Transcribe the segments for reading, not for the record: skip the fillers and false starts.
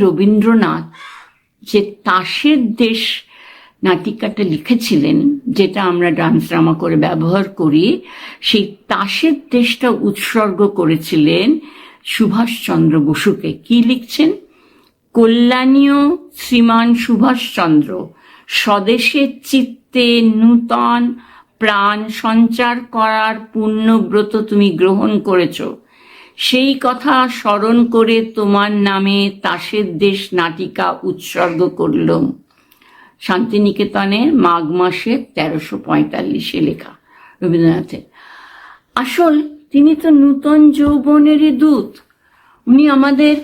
রবীন্দ্রনাথ যে তাসের দেশ নাটিকাটা লিখেছিলেন, যেটা আমরা ডান্স ড্রামা করে ব্যবহার করি, সেই তাসের দেশটা উৎসর্গ করেছিলেন সুভাষচন্দ্র বসুকে। কি লিখছেন? কল্যাণীয় শ্রীমান সুভাষচন্দ্র, স্বদেশের চিত্তে নূতন প্রাণ সঞ্চার করার পুণ্যব্রত তুমি গ্রহণ করেছ। সেই কথা স্মরণ করে তোমার নামে তাসের দেশ নাটিকা উৎসর্গ করলাম। শান্তিনিকেতনে মাঘ মাসে 1345 লেখা রবীন্দ্রনাথের। আসল তিনি তো নূতন যৌবনেরই দূত। উনি আমাদের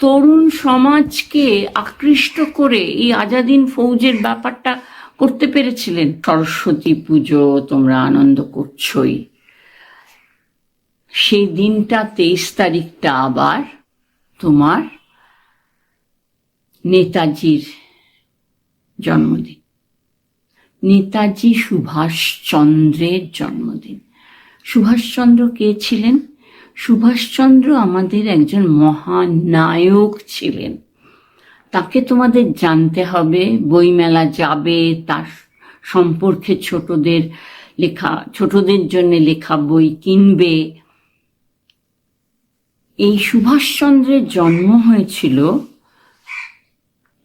তরুণ সমাজকে আকৃষ্ট করে এই আজাদিন ফৌজের ব্যাপারটা করতে পেরেছিলেন। সরস্বতী পুজো তোমরা আনন্দ করছই, সেই দিনটা 23 তারিখটা আবার তোমার নেতাজির জন্মদিন, নেতাজি সুভাষচন্দ্রের জন্মদিন। সুভাষচন্দ্র কে ছিলেন? সুভাষচন্দ্র আমাদের একজন মহানায়ক ছিলেন। তাকে তোমাদের জানতে হবে, বইমেলা যাবে, তার সম্পর্কে ছোটদের জন্য লেখা বই কিনবে। এই সুভাষচন্দ্রের জন্ম হয়েছিল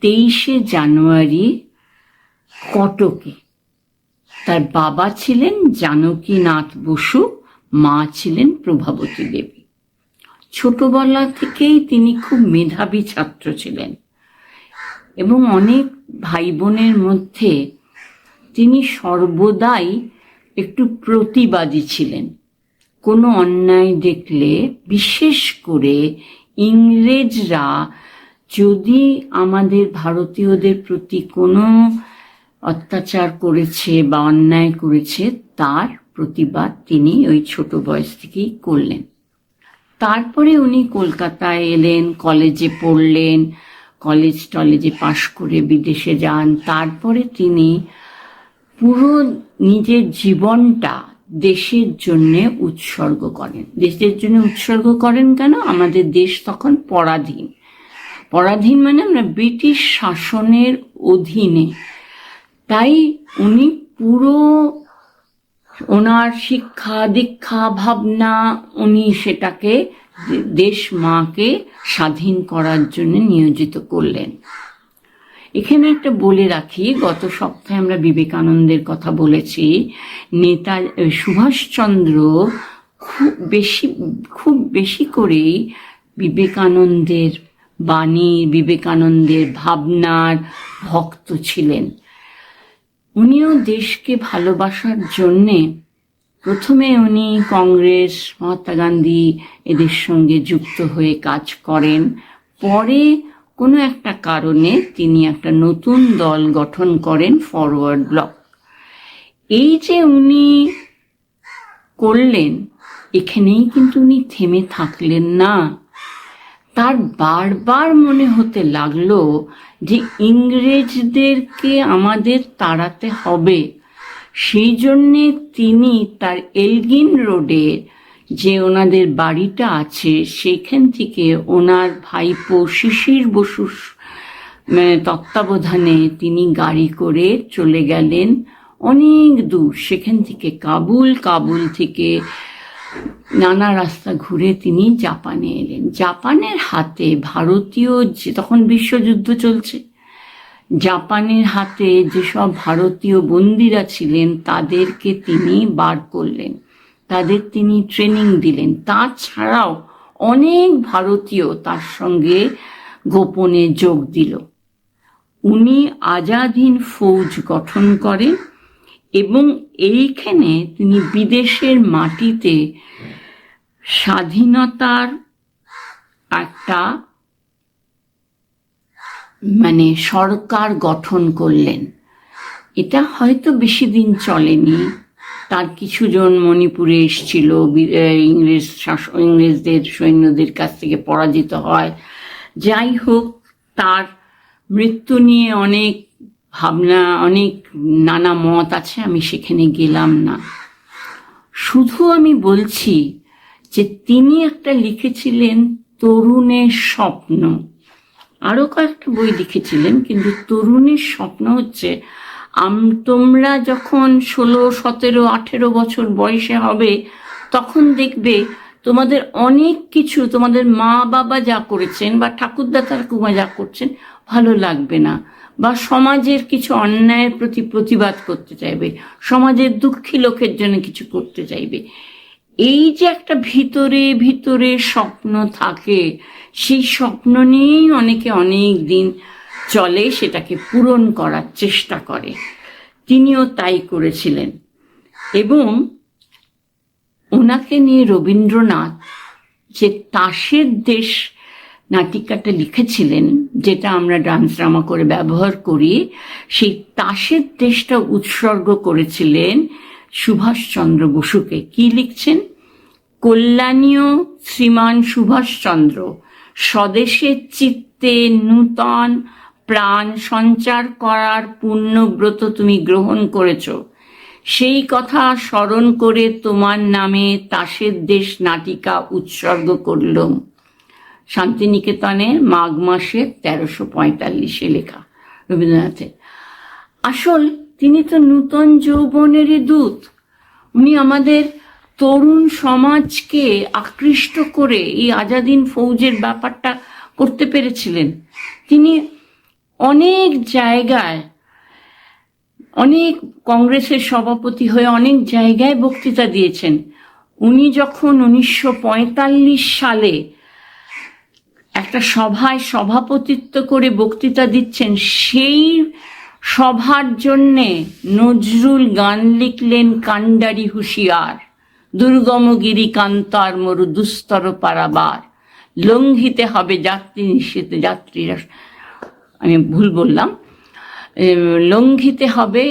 23শে জানুয়ারি কটকে। তার বাবা ছিলেন জানকীনাথ বসু, মা ছিলেন প্রভাবতী দেবী। ছোটবেলা থেকেই তিনি খুব মেধাবী ছাত্র ছিলেন এবং অনেক ভাই বোনের মধ্যে তিনি সর্বদাই একটু প্রতিবাদী ছিলেন। কোনো অন্যায় দেখলে, বিশেষ করে ইংরেজরা যদি আমাদের ভারতীয়দের প্রতি কোনো অত্যাচার করেছে বা অন্যায় করেছে, তার প্রতিবাদ তিনি ওই ছোট বয়স থেকেই করলেন। তারপরে উনি কলকাতায় এলেন, কলেজে পড়লেন, কলেজে পাশ করে বিদেশে যান। তারপরে তিনি পুরো নিজের জীবনটা দেশের জন্য উৎসর্গ করেন। দেশের জন্য উৎসর্গ করেন কেন? আমাদের দেশ তখন পরাধীন মানে আমরা ব্রিটিশ শাসনের অধীনে। তাই উনি পুরো ওনার শিক্ষা দীক্ষা ভাবনা, উনি সেটাকে দেশ মাকে স্বাধীন করার জন্য নিয়োজিত করলেন। এখানে একটা বলে রাখি, গত সপ্তাহে আমরা বিবেকানন্দের কথা বলেছি। সুভাষচন্দ্র খুব বেশি করেই বিবেকানন্দের বাণী, বিবেকানন্দের ভাবনার ভক্ত ছিলেন। উনিও দেশকে ভালোবাসার জন্যে প্রথমে উনি কংগ্রেস, মহাত্মা গান্ধী এদের সঙ্গে যুক্ত হয়ে কাজ করেন। পরে কোনো একটা কারণে তিনি একটা নতুন দল গঠন করেন, ফরওয়ার্ড ব্লক। এই যে উনি করলেন, এখানেই কিন্তু উনি থেমে থাকলেন না। তার বারবার মনে হতে লাগলো যে ইংরেজদেরকে আমাদের তাড়াতে হবে। সেই জন্যে তিনি তার এলগিন রোডে যে ওনাদের বাড়িটা আছে, সেখান থেকে ওনার ভাইপো শিশির বসু তত্ত্বাবধানে তিনি গাড়ি করে চলে গেলেন অনেক দূর। সেখান থেকে কাবুল থেকে নানা রাস্তা ঘুরে তিনি জাপানে এলেন। জাপানের হাতে ভারতীয়, তখন বিশ্বযুদ্ধ চলছে, জাপানের হাতে যেসব ভারতীয় বন্দীরা ছিলেন তাদেরকে তিনি বার করলেন, তাদের তিনি ট্রেনিং দিলেন। তাছাড়াও অনেক ভারতীয় তার সঙ্গে গোপনে যোগ দিল। উনি আজাদ হিন্দ ফৌজ গঠন করেন এবং এইখানে তিনি বিদেশের মাটিতে স্বাধীনতার একটা সরকার গঠন করলেন। এটা হয়তো বেশি দিন চলেনি। তার কিছুজন মণিপুরে এসেছিল, ইংরেজদের সৈন্যদের কাছ থেকে পরাজিত হয়। যাই হোক, তার মৃত্যু নিয়ে অনেক ভাবনা, অনেক নানা মত আছে, আমি সেখানে গেলাম না। শুধু আমি বলছি যে তিনি একটা লিখেছিলেন তরুণের স্বপ্ন। আরো কয়েকটা বই লিখেছিলেন, কিন্তু তরুণীর স্বপ্ন হচ্ছে তোমরা যখন 16, 17, 18 বছর বয়সে হবে, তখন দেখবে তোমাদের অনেক কিছু, তোমাদের মা বাবা যা করেছেন বা ঠাকুরদা ঠাকুমা যা করছেন ভালো লাগবে না, বা সমাজের কিছু অন্যায়ের প্রতি প্রতিবাদ করতে চাইবে, সমাজের দুঃখী লোকের জন্য কিছু করতে চাইবে। এই যে একটা ভিতরে ভিতরে স্বপ্ন থাকে, সেই স্বপ্ন নিয়েই অনেকে অনেক দিন চলে, সেটাকে পূরণ করার চেষ্টা করে। তিনিও তাই করেছিলেন। এবং ওনাকে নিয়ে রবীন্দ্রনাথ যে তাসের দেশ নাটিকাটা লিখেছিলেন, যেটা আমরা ডান্স ড্রামা করে ব্যবহার করি, সেই তাসের দেশটা উৎসর্গ করেছিলেন সুভাষচন্দ্র বসুকে। কি লিখছেন? কল্যাণীয় শ্রীমান সুভাষচন্দ্র, স্বদেশের চিত্তে নূতন প্রাণ সঞ্চার করার পুণ্যব্রত তুমি গ্রহণ করেছ, সেই কথা স্মরণ করে তোমার নামে তাসের দেশ নাটিকা উৎসর্গ করলুম। শান্তিনিকেতনে মাঘ মাসে 1345 লেখা রবীন্দ্রনাথের। আসল তিনি তো নূতন যৌবনেরই দূত। উনি আমাদের তরুণ সমাজকে আকৃষ্ট করে এই আজাদিন ফৌজের ব্যাপারটা করতে পেরেছিলেন। তিনি অনেক জায়গায়, অনেক কংগ্রেসের সভাপতি হয়ে অনেক জায়গায় বক্তৃতা দিয়েছেন। উনি যখন 1945 সালে একটা সভায় সভাপতিত্ব করে বক্তৃতা দিচ্ছেন, সেই সভার জন্যে নজরুল গান লিখলেন, কান্ডারি হুঁশিয়ার, দুর্গমগিরি কান্তার মরু দুস্তর পারাবার, লঙ্ঘিতে হবে যাত্রী নিষেধে যাত্রীরা, আমি ভুল বললাম, লঙ্ঘিতে হবে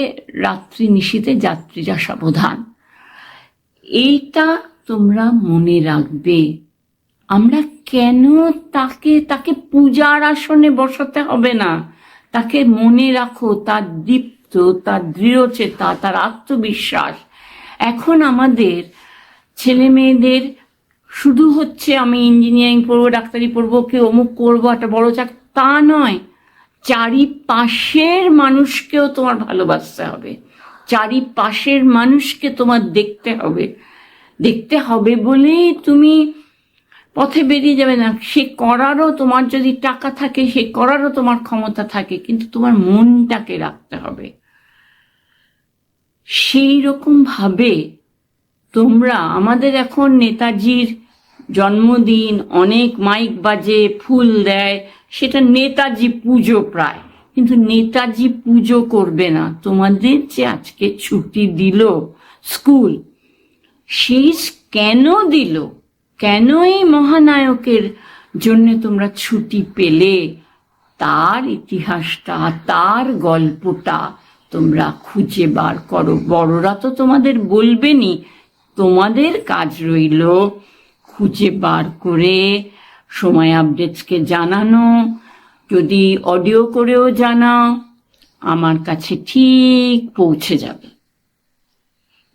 রাত্রি নিশীথে যাত্রীরা সাবধান। এইটা তোমরা মনে রাখবে। আমরা কেন তাকে পূজার আসনে বসাতে হবে না, তাকে মনে রাখো, তার দীপ্ত, তার দৃঢ়চেতা, তার আত্মবিশ্বাস। এখন আমাদের ছেলে মেয়েদের শুধু হচ্ছে আমি ইঞ্জিনিয়ারিং পড়বো, ডাক্তারি পড়বো, কে অমুক করবো, একটা বড় চাকরি, তা নয়। চারিপাশের মানুষকেও তোমার ভালোবাসতে হবে, চারিপাশের মানুষকে তোমার দেখতে হবে বলেই তুমি পথে বেরিয়ে যাবে না। সে করারও তোমার যদি টাকা থাকে, সে করারও তোমার ক্ষমতা থাকে, কিন্তু তোমার মনটাকে রাখতে হবে। সেই রকম ভাবে তোমরা, আমাদের এখন নেতাজির জন্মদিন, অনেক মাইক বাজে, ফুল দেয়, সেটা নেতাজি পুজো প্রায়, কিন্তু নেতাজি পুজো করবে না। তোমাদের যে আজকে ছুটি দিল স্কুল, সেই কেন দিল, কেন এই মহানায়কের জন্য তোমরা ছুটি পেলে, তার ইতিহাসটা, তার গল্পটা তোমরা খুঁজে বার করো। বড়রা তো তোমাদের বলবেনি, তোমাদের কাজ রইল খুঁজে বার করে সময় আপডেটসকে জানানো, যদি অডিও করেও জানাও, আমার কাছে ঠিক পৌঁছে যাবে।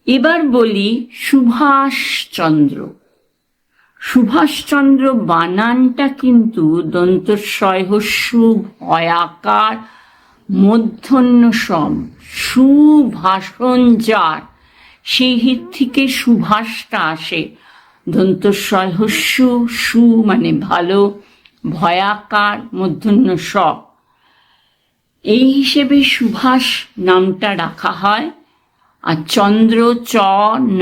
এবার বলি সুভাষচন্দ্র। সুভাষচন্দ্র বানানটা কিন্তু দন্তস্বয় হস্যু ভয়াকার মূর্ধন্য সম, সুভাষণ যার, সেই হিত থেকে সুভাষটা আসে। দন্তস্বয় হস্যু, সু মানে ভালো, ভয়াকার, মূর্ধন্য স, এই হিসেবে সুভাষ নামটা রাখা হয়। আর চন্দ্র, চ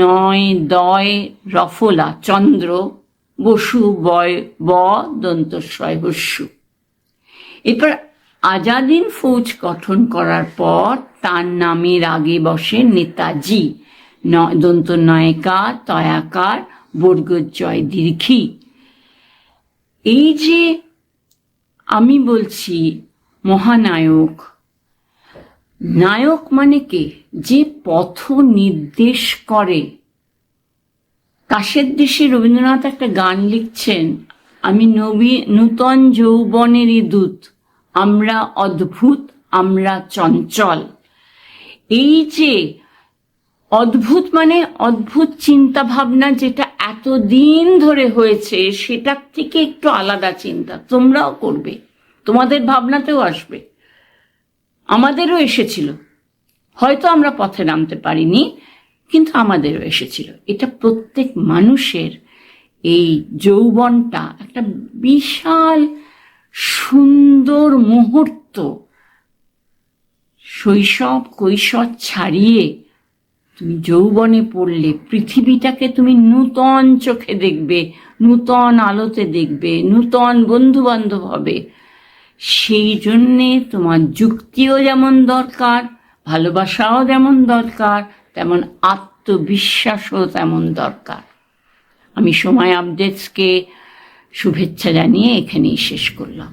নয় দয় রফলা, চন্দ্র, বসু বয় ব দন্তস্বয় হস্যু। এরপর আজাদিন ফৌজ গঠন করার পর তার নামের আগে বসে নেতাজি, দন্ত নয়কার তয়াকার বর্গজয় দীর্ঘী। এই যে আমি বলছি মহানায়ক, নায়ক মানে কে? যে পথ নির্দেশ করে। তাসের দেশে রবীন্দ্রনাথ একটা গান লিখছেন, আমি নূতন যৌবনেরই দূত, আমরা অদ্ভুত, আমরা চঞ্চল। এই যে অদ্ভুত মানে অদ্ভুত চিন্তা ভাবনা, যেটা এতদিন ধরে হয়েছে সেটার থেকে একটু আলাদা চিন্তা তোমরাও করবে, তোমাদের ভাবনাতেও আসবে, আমাদেরও এসেছিল। হয়তো আমরা পথে নামতে পারিনি, কিন্তু আমাদেরও এসেছিল। এটা প্রত্যেক মানুষের, এই যৌবনটা একটা বিশাল সুন্দর মুহূর্ত। শৈশব কৈশোর ছাড়িয়ে তুমি যৌবনে পড়লে পৃথিবীটাকে তুমি নূতন চোখে দেখবে, নূতন আলোতে দেখবে, নূতন বন্ধু বান্ধব হবে। সেই জন্যে তোমার যুক্তিও যেমন দরকার, ভালোবাসাও যেমন দরকার, তেমন আত্মবিশ্বাসও তেমন দরকার। আমি সময় আপডেটসকে শুভেচ্ছা জানিয়ে এখানেই শেষ করলাম।